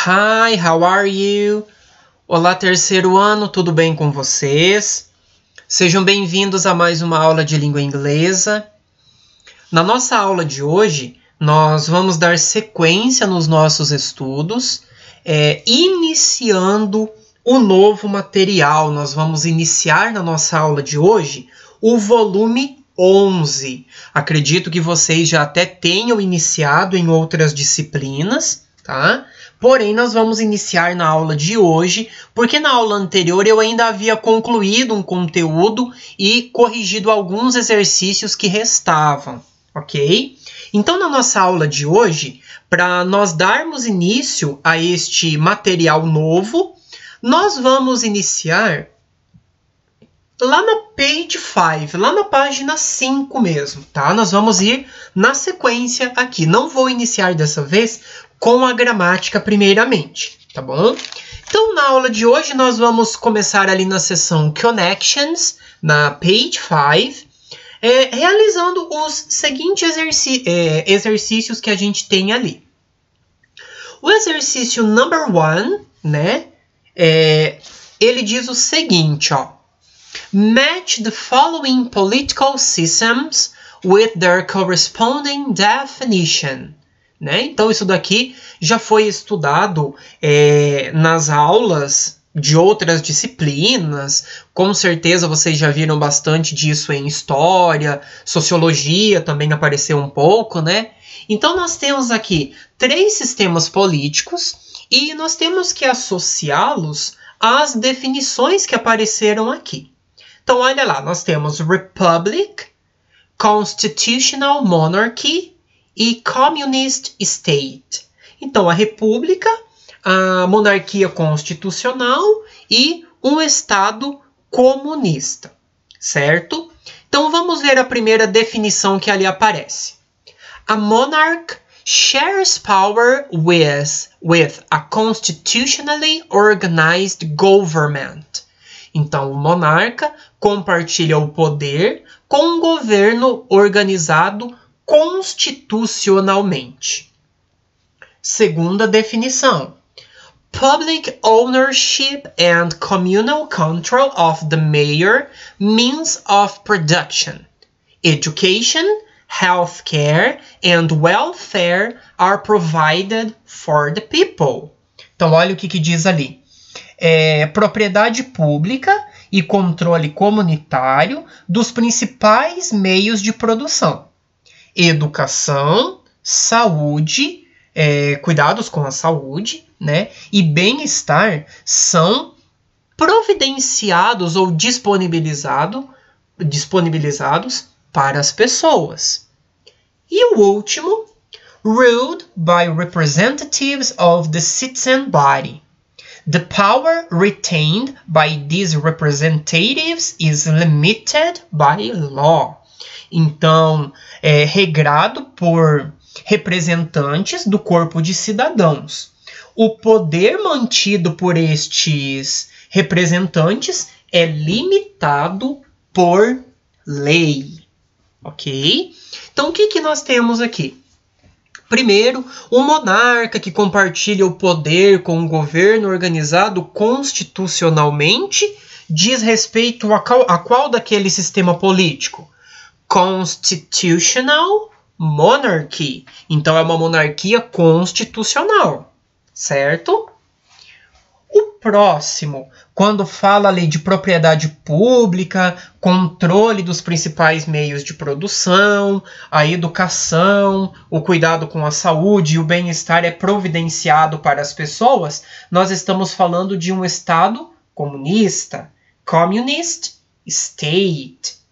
Hi, how are you? Olá, terceiro ano, tudo bem com vocês? Sejam bem-vindos a mais uma aula de língua inglesa. Na nossa aula de hoje, nós vamos dar sequência nos nossos estudos, iniciando o novo material. Nós vamos iniciar na nossa aula de hoje o volume 11. Acredito que vocês já até tenham iniciado em outras disciplinas, tá? Porém, nós vamos iniciar na aula de hoje, porque na aula anterior eu ainda havia concluído um conteúdo e corrigido alguns exercícios que restavam, ok? Então, na nossa aula de hoje, para nós darmos início a este material novo, nós vamos iniciar lá na page 5, lá na página 5 mesmo, tá? Nós vamos ir na sequência aqui. Não vou iniciar dessa vez com a gramática primeiramente, tá bom? Então, na aula de hoje, nós vamos começar ali na seção Connections, na page 5, realizando os seguintes exercícios que a gente tem ali. O exercício number 1, né? Ele diz o seguinte, ó. Match the following political systems with their corresponding definition. Né? Então, isso daqui já foi estudado nas aulas de outras disciplinas. Com certeza vocês já viram bastante disso em história, sociologia também apareceu um pouco, né? Então, nós temos aqui 3 sistemas políticos e nós temos que associá-los às definições que apareceram aqui. Então, olha lá, nós temos Republic, Constitutional Monarchy e Communist State. Então, a república, a monarquia constitucional e um estado comunista, certo? Então, vamos ver a primeira definição que ali aparece. A monarch shares power with a constitutionally organized government. Então, o monarca compartilha o poder com um governo organizado constitucionalmente. Segunda definição. Public ownership and communal control of the major means of production. Education, healthcare, and welfare are provided for the people. Então, olha o que diz ali. Propriedade pública e controle comunitário dos principais meios de produção. Educação, saúde, cuidados com a saúde, né, e bem-estar são providenciados ou disponibilizados para as pessoas. E o último, ruled by representatives of the citizen body. The power retained by these representatives is limited by law. Então, regrado por representantes do corpo de cidadãos. O poder mantido por estes representantes é limitado por lei. Ok? Então, o que nós temos aqui? Primeiro, um monarca que compartilha o poder com um governo organizado constitucionalmente diz respeito a qual daquele sistema político? Constitutional Monarchy. Então, é uma monarquia constitucional, certo? O próximo, quando fala ali de propriedade pública, controle dos principais meios de produção, a educação, o cuidado com a saúde e o bem-estar é providenciado para as pessoas, nós estamos falando de um estado comunista, Communist State.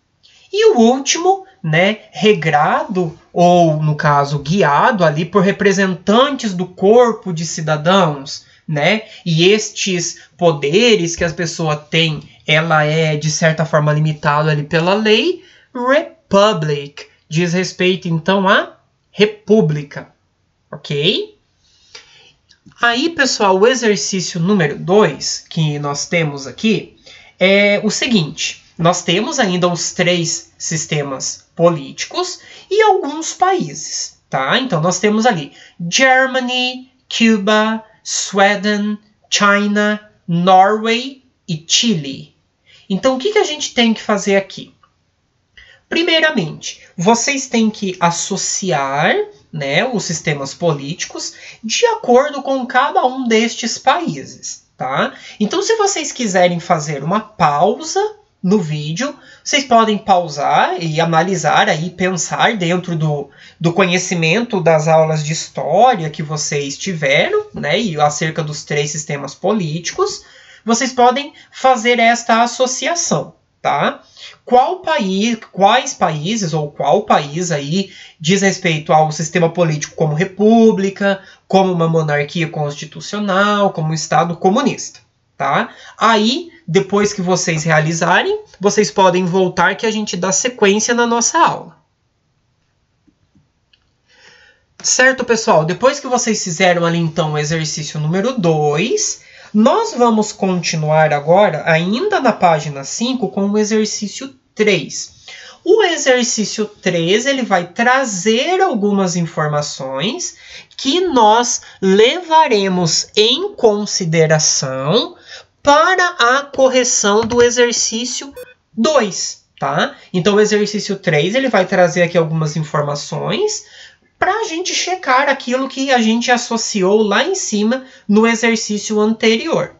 E o último, né, regrado, ou no caso guiado ali por representantes do corpo de cidadãos, né? E estes poderes que as pessoas têm, ela é de certa forma limitada ali pela lei. Republic diz respeito então à república, ok? Aí, pessoal, o exercício número 2 que nós temos aqui é o seguinte. Nós temos ainda os 3 sistemas políticos e alguns países, tá? Então, nós temos ali Germany, Cuba, Sweden, China, Norway e Chile. Então, o que a gente tem que fazer aqui? Primeiramente, vocês têm que associar, né, os sistemas políticos de acordo com cada um destes países, tá? Então, se vocês quiserem fazer uma pausa no vídeo, vocês podem pausar e analisar aí, pensar dentro do conhecimento das aulas de história que vocês tiveram, né, e acerca dos 3 sistemas políticos, vocês podem fazer esta associação, tá? Quais países ou qual país aí diz respeito ao sistema político como república, como uma monarquia constitucional, como um estado comunista, tá? Aí, depois que vocês realizarem, vocês podem voltar que a gente dá sequência na nossa aula. Certo, pessoal? Depois que vocês fizeram ali, então, o exercício número 2, nós vamos continuar agora, ainda na página 5, com o exercício 3. O exercício 3, ele vai trazer algumas informações que nós levaremos em consideração para a correção do exercício 2, tá? Então, o exercício 3, ele vai trazer aqui algumas informações para a gente checar aquilo que a gente associou lá em cima no exercício anterior.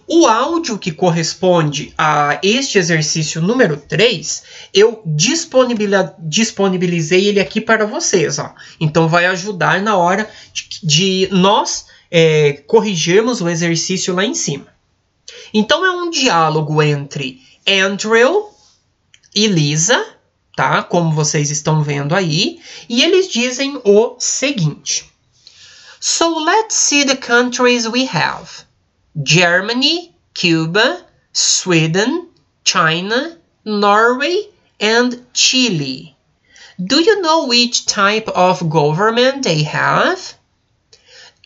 O áudio que corresponde a este exercício número 3, eu disponibilizei ele aqui para vocês, ó. Então vai ajudar na hora de nós corrigirmos o exercício lá em cima. Então é um diálogo entre Andrew e Lisa, tá? Como vocês estão vendo aí, e eles dizem o seguinte: So let's see the countries we have. Germany, Cuba, Sweden, China, Norway, and Chile. Do you know which type of government they have?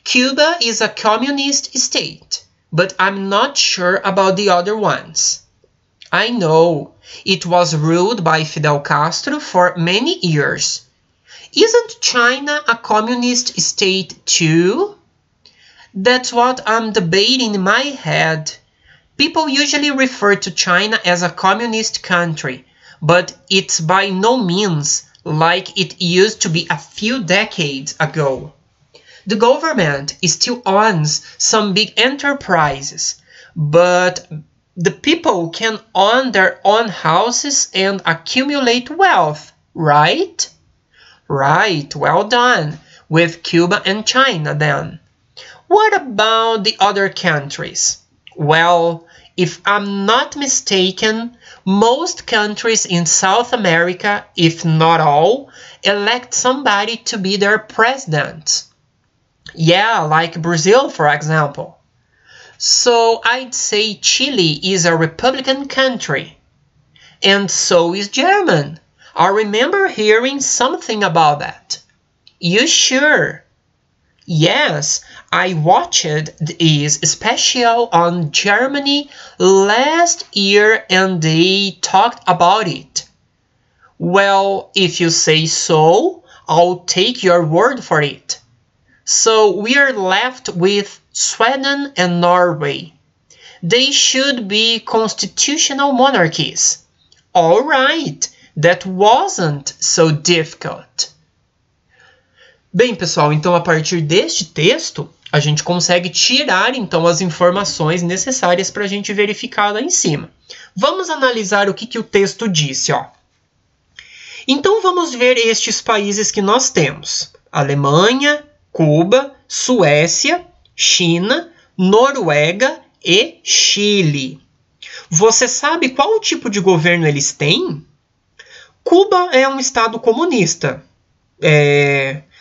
Cuba is a communist state, but I'm not sure about the other ones. I know. It was ruled by Fidel Castro for many years. Isn't China a communist state too? That's what I'm debating in my head. People usually refer to China as a communist country, but it's by no means like it used to be a few decades ago. The government still owns some big enterprises, but the people can own their own houses and accumulate wealth, right? Right, well done. With Cuba and China then. What about the other countries? Well, if I'm not mistaken, most countries in South America, if not all, elect somebody to be their president. Yeah, like Brazil, for example. So I'd say Chile is a Republican country. And so is Germany. I remember hearing something about that. You sure? Yes, I watched this special on Germany last year and they talked about it. Well, if you say so, I'll take your word for it. So we're left with Sweden and Norway. They should be constitutional monarchies. All right, that wasn't so difficult. Bem, pessoal, então a partir deste texto, a gente consegue tirar então as informações necessárias para a gente verificar lá em cima. Vamos analisar o que o texto disse, ó. Então vamos ver estes países que nós temos: Alemanha, Cuba, Suécia, China, Noruega e Chile. Você sabe qual tipo de governo eles têm? Cuba é um estado comunista,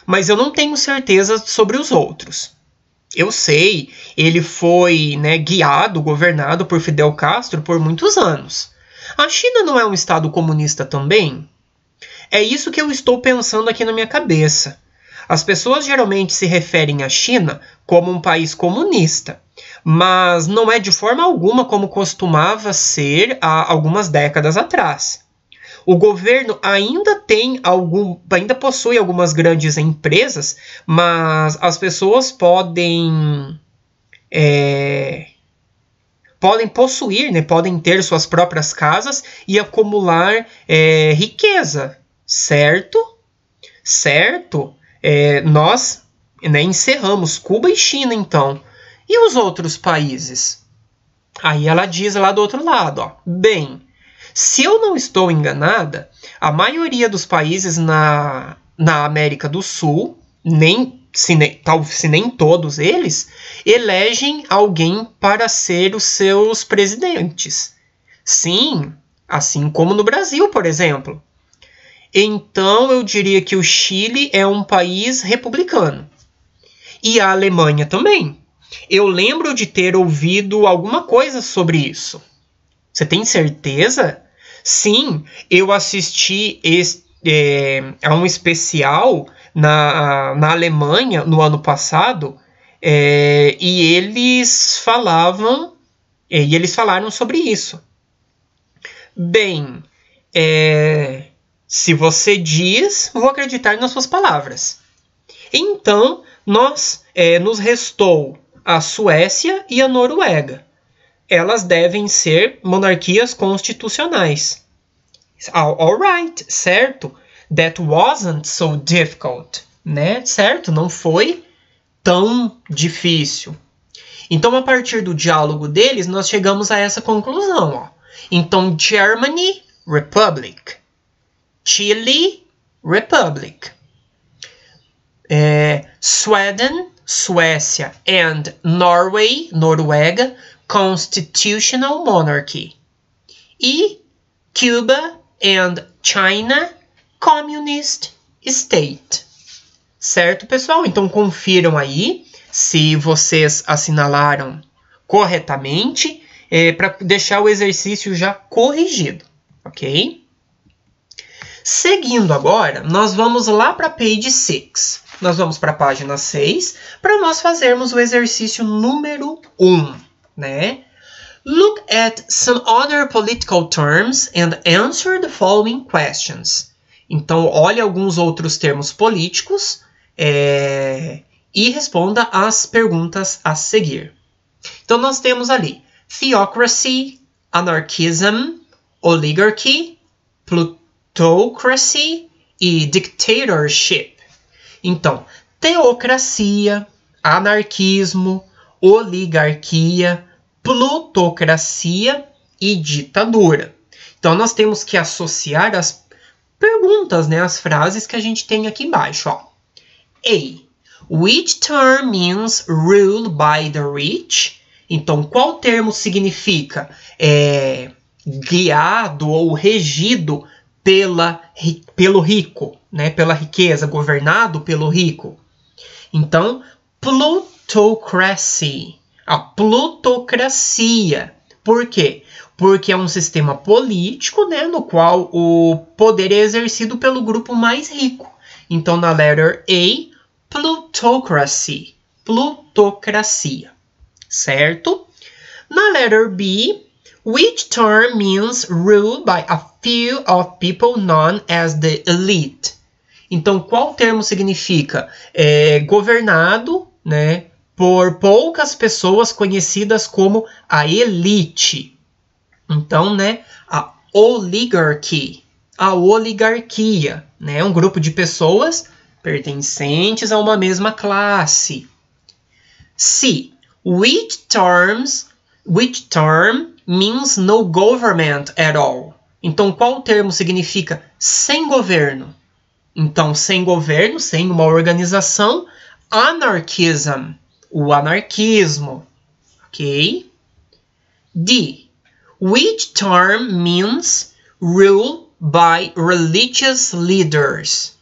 mas eu não tenho certeza sobre os outros. Eu sei, ele foi, guiado, governado por Fidel Castro por muitos anos. A China não é um estado comunista também? É isso que eu estou pensando aqui na minha cabeça. As pessoas geralmente se referem à China como um país comunista, mas não é de forma alguma como costumava ser há algumas décadas atrás. O governo ainda possui algumas grandes empresas, mas as pessoas podem podem possuir, né, podem ter suas próprias casas e acumular riqueza, certo? Certo? Nós, né, encerramos Cuba e China, então. E os outros países? Aí ela diz lá do outro lado, ó, bem, se eu não estou enganada, a maioria dos países na América do Sul, se nem todos eles, elegem alguém para ser os seus presidentes. Sim, assim como no Brasil, por exemplo. Então, eu diria que o Chile é um país republicano. E a Alemanha também. Eu lembro de ter ouvido alguma coisa sobre isso. Você tem certeza? Sim, eu assisti a um especial na Alemanha no ano passado e eles falaram sobre isso. Bem, se você diz, vou acreditar nas suas palavras. Então, nos restou a Suécia e a Noruega. Elas devem ser monarquias constitucionais. Alright, certo? That wasn't so difficult, né? Certo? Não foi tão difícil. Então, a partir do diálogo deles, nós chegamos a essa conclusão, ó. Então, Germany, Republic. Chile, Republic. Sweden, Suécia, and Norway, Noruega, Constitutional Monarchy. E Cuba and China, Communist State. Certo, pessoal? Então, confiram aí se vocês assinalaram corretamente para deixar o exercício já corrigido, ok? Seguindo agora, nós vamos lá para page 6. Nós vamos para a página 6 para nós fazermos o exercício número 1, né? Look at some other political terms and answer the following questions. Então, olhe alguns outros termos políticos e responda as perguntas a seguir. Então, nós temos ali theocracy, anarchism, oligarchy, plutocracy e dictatorship. Então, teocracia, anarquismo, oligarquia, plutocracia e ditadura. Então, nós temos que associar as perguntas, né, as frases que a gente tem aqui embaixo. Ó. A. Which term means ruled by the rich? Então, qual termo significa guiado ou regido pelo rico, né, pela riqueza, governado pelo rico? Então, plutocracy. A plutocracia. Por quê? Porque é um sistema político, né, no qual o poder é exercido pelo grupo mais rico. Então, na letter A, plutocracy. Plutocracia. Certo? Na letter B, which term means ruled by a few of people known as the elite? Então, qual termo significa governado, né, por poucas pessoas conhecidas como a elite? Então, né, a oligarchy, a oligarquia, né, um grupo de pessoas pertencentes a uma mesma classe. C. Which term means no government at all? Então, qual termo significa sem governo? Então, sem governo, sem uma organização, anarchism, o anarquismo, ok? D. Which term means rule by religious leaders?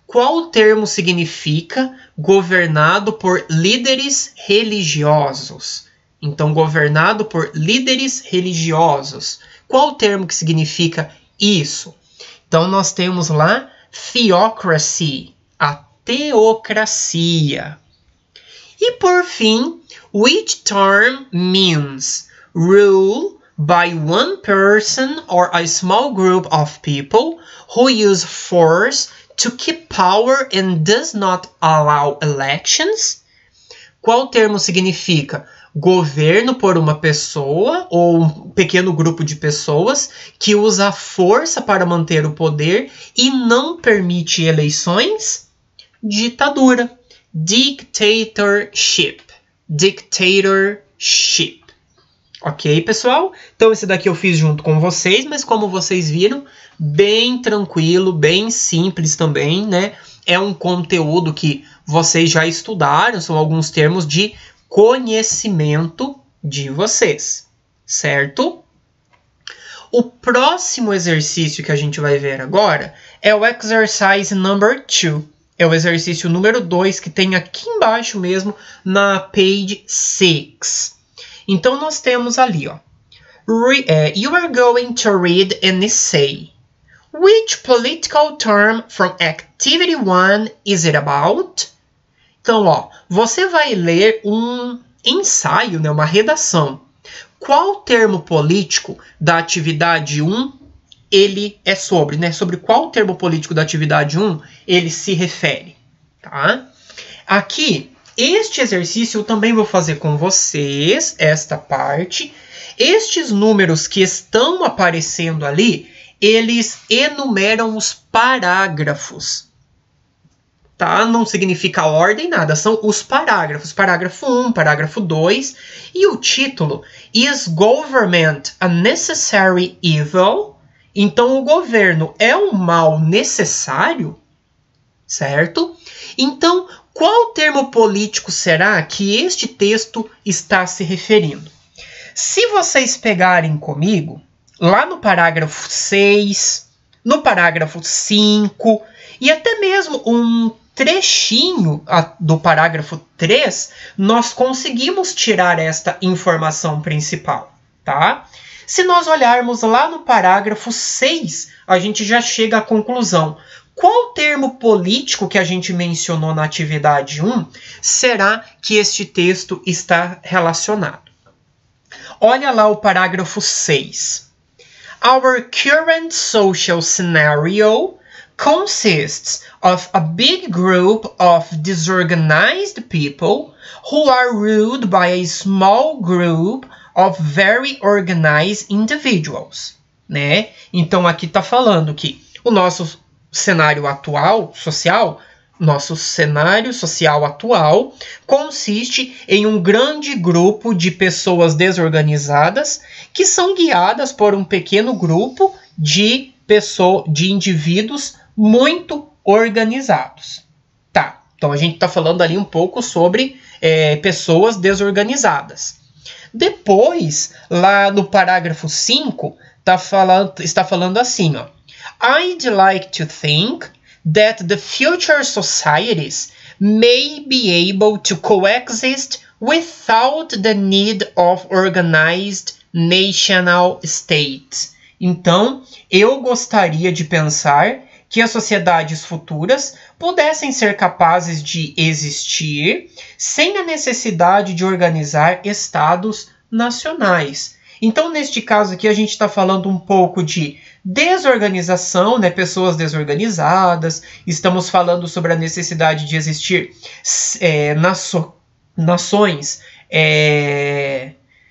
Qual termo significa governado por líderes religiosos? Então, governado por líderes religiosos. Qual termo que significa isso? Então, nós temos lá theocracy, a teocracia. E, por fim, which term means rule by one person or a small group of people who use force to keep power and does not allow elections? Qual termo significa Governo por uma pessoa ou um pequeno grupo de pessoas que usa a força para manter o poder e não permite eleições. Ditadura. Dictatorship. Dictatorship. Ok, pessoal? Então esse daqui eu fiz junto com vocês, mas como vocês viram, bem tranquilo, bem simples também, né? É um conteúdo que vocês já estudaram, são alguns termos de conhecimento de vocês, certo? O próximo exercício que a gente vai ver agora é o exercise number 2. É o exercício número 2 que tem aqui embaixo mesmo na page 6. Então nós temos ali, ó. You are going to read an essay. Which political term from activity 1 is it about? Então, ó, você vai ler um ensaio, né, uma redação. Qual termo político da atividade 1 ele é sobre, né? Sobre qual termo político da atividade 1 ele se refere, tá? Aqui, este exercício eu também vou fazer com vocês, esta parte. Estes números que estão aparecendo ali, eles enumeram os parágrafos. Tá? Não significa ordem, nada. São os parágrafos. Parágrafo 1, parágrafo 2. E o título, Is Government a Necessary Evil? Então, o governo é um mal necessário? Certo? Então, qual termo político será que este texto está se referindo? Se vocês pegarem comigo, lá no parágrafo 6, no parágrafo 5 e até mesmo um trechinho do parágrafo 3, nós conseguimos tirar esta informação principal, tá? Se nós olharmos lá no parágrafo 6, a gente já chega à conclusão. Qual termo político que a gente mencionou na atividade 1 será que este texto está relacionado? Olha lá o parágrafo 6. Our current social scenario consists of a big group of disorganized people who are ruled by a small group of very organized individuals, né? Então aqui está falando que o nosso cenário atual, social, nosso cenário social atual consiste em um grande grupo de pessoas desorganizadas que são guiadas por um pequeno grupo de indivíduos muito organizados. Tá, então a gente está falando ali um pouco sobre pessoas desorganizadas. Depois, lá no parágrafo 5, está falando assim, ó. I'd like to think that the future societies may be able to coexist without the need of organized national states. Então, eu gostaria de pensar que as sociedades futuras pudessem ser capazes de existir sem a necessidade de organizar estados nacionais. Então, neste caso aqui, a gente está falando um pouco de desorganização, né? Pessoas desorganizadas. Estamos falando sobre a necessidade de existir nações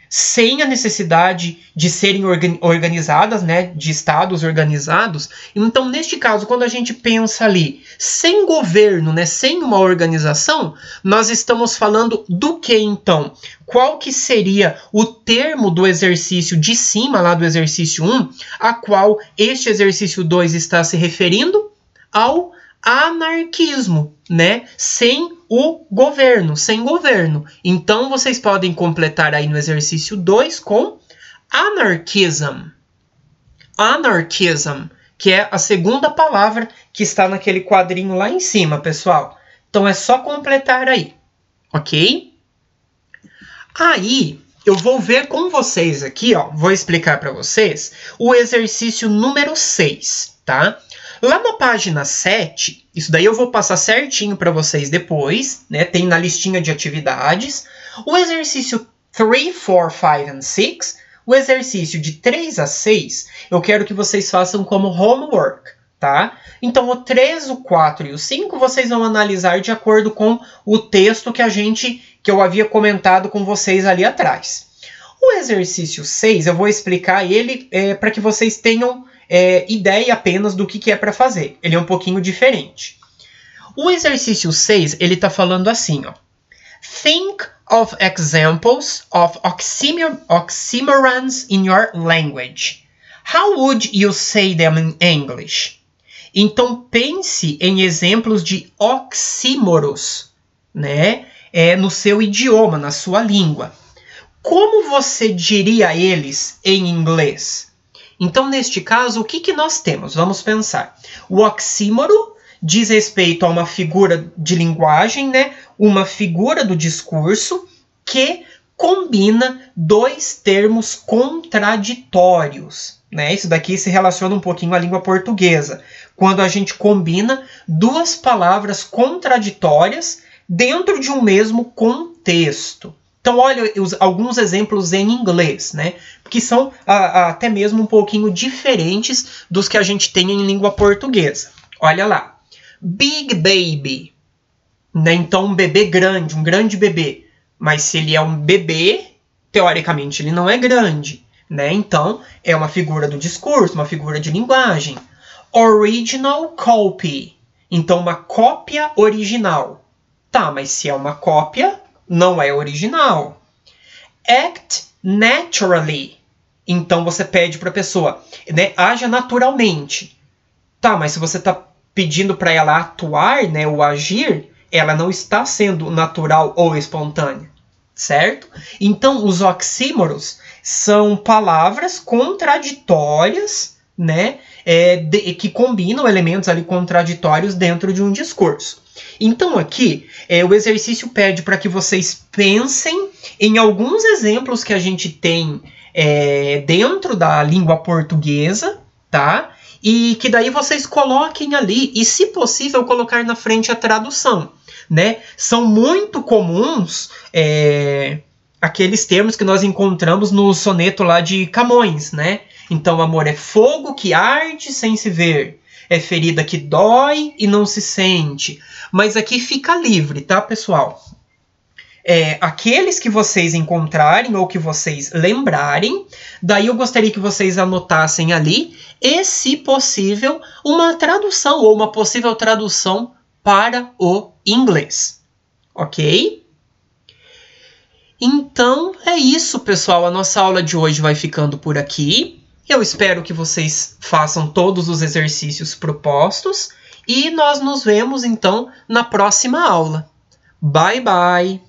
sem a necessidade de serem organizadas, né? De estados organizados. Então, neste caso, quando a gente pensa ali, sem governo, né? Sem uma organização, nós estamos falando do que, então? Qual que seria o termo do exercício de cima, lá do exercício 1, a qual este exercício 2 está se referindo? Ao anarquismo, né? Sem o governo, sem governo. Então, vocês podem completar aí no exercício 2 com anarchism. Anarchism, que é a segunda palavra que está naquele quadrinho lá em cima, pessoal. Então, é só completar aí, ok? Aí, eu vou ver com vocês aqui, ó, vou explicar para vocês o exercício número 6, tá? Lá na página 7, isso daí eu vou passar certinho para vocês depois, né? Tem na listinha de atividades. O exercício 3, 4, 5 and 6, o exercício de 3 a 6, eu quero que vocês façam como homework, tá? Então, o 3, o 4 e o 5 vocês vão analisar de acordo com o texto que que eu havia comentado com vocês ali atrás. O exercício 6, eu vou explicar ele para que vocês tenham ideia apenas do que é para fazer. Ele é um pouquinho diferente. O exercício 6, ele está falando assim, ó. Think of examples of oxymorons in your language. How would you say them in English? Então, pense em exemplos de oxímoros, né? No seu idioma, na sua língua. Como você diria eles em inglês? Então, neste caso, o que nós temos? Vamos pensar. O oxímoro diz respeito a uma figura de linguagem, né? Uma figura do discurso que combina dois termos contraditórios. Né? Isso daqui se relaciona um pouquinho à língua portuguesa, quando a gente combina duas palavras contraditórias dentro de um mesmo contexto. Então, olha alguns exemplos em inglês, né? Que são até mesmo um pouquinho diferentes dos que a gente tem em língua portuguesa. Olha lá. Big baby. Né? Então, um bebê grande, um grande bebê. Mas se ele é um bebê, teoricamente ele não é grande. Né? Então, é uma figura do discurso, uma figura de linguagem. Original copy. Então, uma cópia original. Tá, mas se é uma cópia, não é original. Act naturally. Então, você pede para a pessoa, né, haja naturalmente. Tá, mas se você está pedindo para ela atuar, né, ou agir, ela não está sendo natural ou espontânea. Certo? Então, os oxímoros são palavras contraditórias, né, que combinam elementos ali contraditórios dentro de um discurso. Então, aqui, o exercício pede para que vocês pensem em alguns exemplos que a gente tem dentro da língua portuguesa, tá? E que daí vocês coloquem ali, e se possível, colocar na frente a tradução. Né? São muito comuns aqueles termos que nós encontramos no soneto lá de Camões, né? Então, amor é fogo que arde sem se ver, é ferida que dói e não se sente. Mas aqui fica livre, tá, pessoal? Aqueles que vocês encontrarem ou que vocês lembrarem, daí eu gostaria que vocês anotassem ali e, se possível, uma tradução ou uma possível tradução para o inglês, ok? Então, é isso, pessoal. A nossa aula de hoje vai ficando por aqui. Eu espero que vocês façam todos os exercícios propostos e nós nos vemos, então, na próxima aula. Bye, bye!